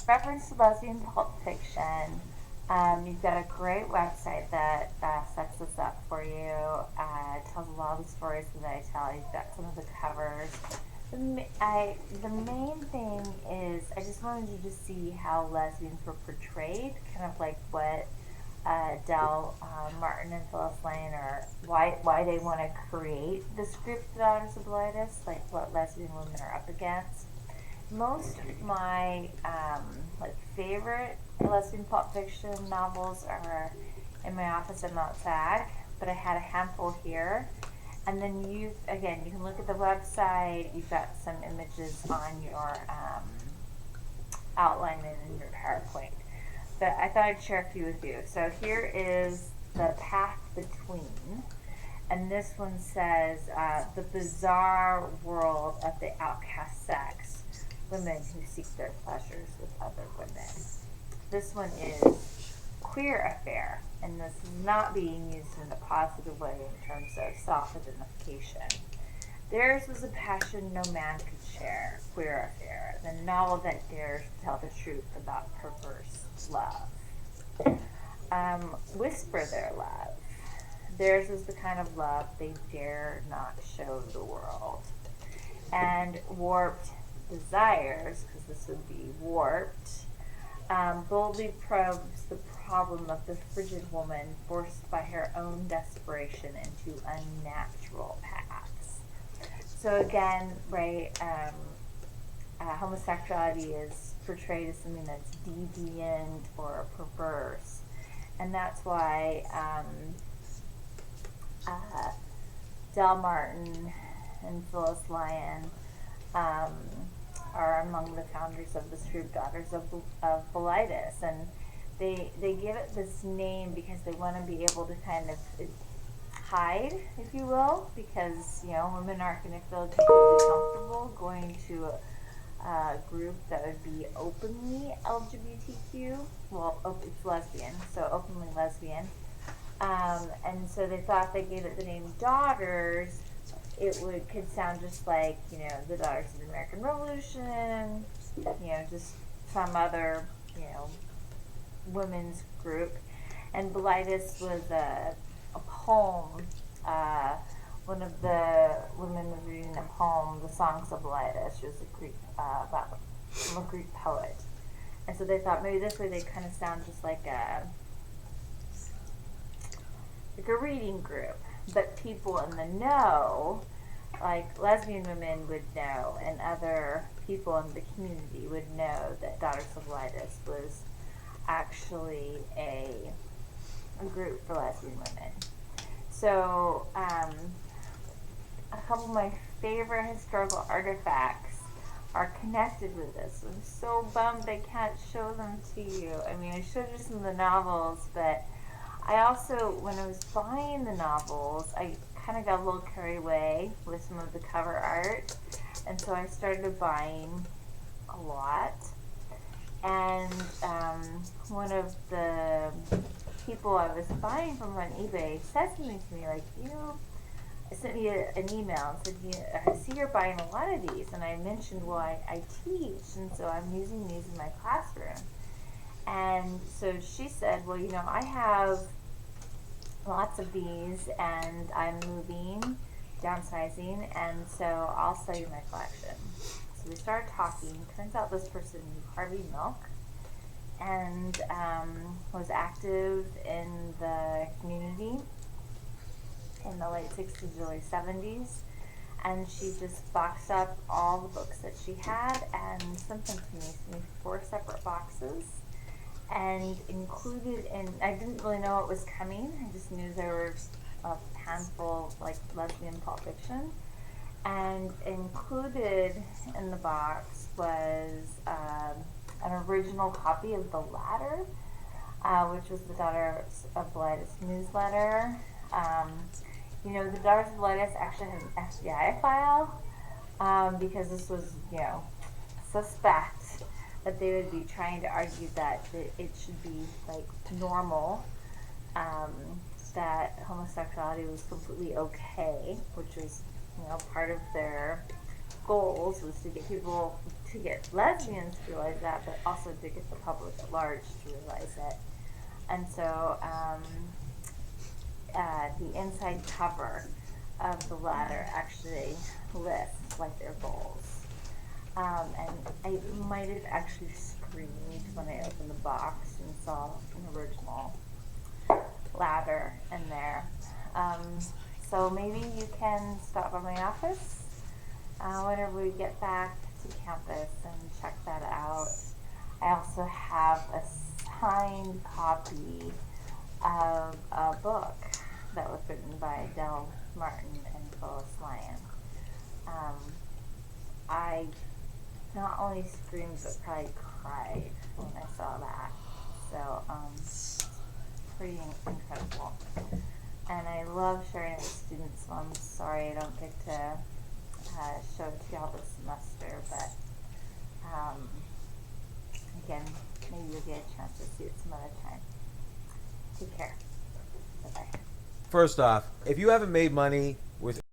reference to lesbian pulp fiction, you've got a great website that sets this up for you. Tells a lot of the stories that I tell. You've got some of the covers. The main thing is I just wanted you to see how lesbians were portrayed, kind of like what Del Martin and Phyllis Lane, or why they want to create this group, the Daughters of Bilitis, like what lesbian women are up against. Most of my like favorite lesbian pulp fiction novels are in my office at Mount SAG, but I had a handful here. And then you can look at the website. You've got some images on your outline and in your PowerPoint. But I thought I'd share a few with you. So here is the path between. And this one says, the bizarre world of the outcast sex, women who seek their pleasures with other women. This one is queer affair, and this is not being used in a positive way in terms of self-identification. Theirs was a passion no man could share, queer affair, the novel that dares to tell the truth about perverse love. Whisper their love. Theirs is the kind of love they dare not show the world. And warped desires, because this would be warped, boldly probes the problem of the frigid woman forced by her own desperation into unnatural paths. So again, right, homosexuality is portrayed as something that's deviant or perverse, and that's why Del Martin and Phyllis Lyon are among the founders of this group, Daughters of Bilitis, and they give it this name because they want to be able to kind of hide, if you will, because women aren't going to feel completely comfortable going to a group that would be openly LGBTQ. Well, it's lesbian, so openly lesbian. And so they thought they gave it the name Daughters. It could sound just like, the Daughters of the American Revolution, just some other, women's group. And Bilitis was a poem. One of the women was reading a poem, The Songs of Bilitis. She was a Greek, from a Greek poet. And so they thought maybe this way they'd kind of sound just like a reading group. But people in the know, like lesbian women would know, and other people in the community would know that Daughters of Bilitis was actually a group for lesbian women. So a couple of my favorite historical artifacts are connected with this. I'm so bummed I can't show them to you. I mean, I showed you some of the novels, but I also, when I was buying the novels, I kind of got a little carried away with some of the cover art, and so I started buying a lot. And one of the people I was buying from on eBay said something to me like, sent me an email and said, I see you're buying a lot of these. And I mentioned, well, I teach, and so I'm using these in my classroom. And so she said, well, I have lots of these, and I'm moving, downsizing, and so I'll sell you my collection. So we started talking. Turns out this person knew Harvey Milk and was active in the community in the late 60s, early 70s. And she just boxed up all the books that she had and sent them to me 4 separate boxes. And included I didn't really know what was coming. I just knew there were a handful of like lesbian pulp fiction. And included in the box was an original copy of The Ladder, which was the Daughters of Bilitis newsletter. The Daughters of Bilitis actually had an FBI file because this was, suspect that they would be trying to argue that it should be like normal, that homosexuality was completely okay, which was part of their goals was to get people, to get lesbians to realize that, but also to get the public at large to realize it. And so the inside cover of the letter actually lists like their goals. And I might have actually screamed when I opened the box and saw an original ladder in there. So maybe you can stop by my office whenever we get back to campus and check that out. I also have a signed copy of a book that was written by Del Martin and Phyllis Lyon. I not only screamed but probably cried when I saw that. So pretty incredible. And I love sharing it with students, so I'm sorry I don't get to show it to y'all this semester, but again, maybe you'll get a chance to see it some other time. Take care. Bye-bye. First off, if you haven't made money with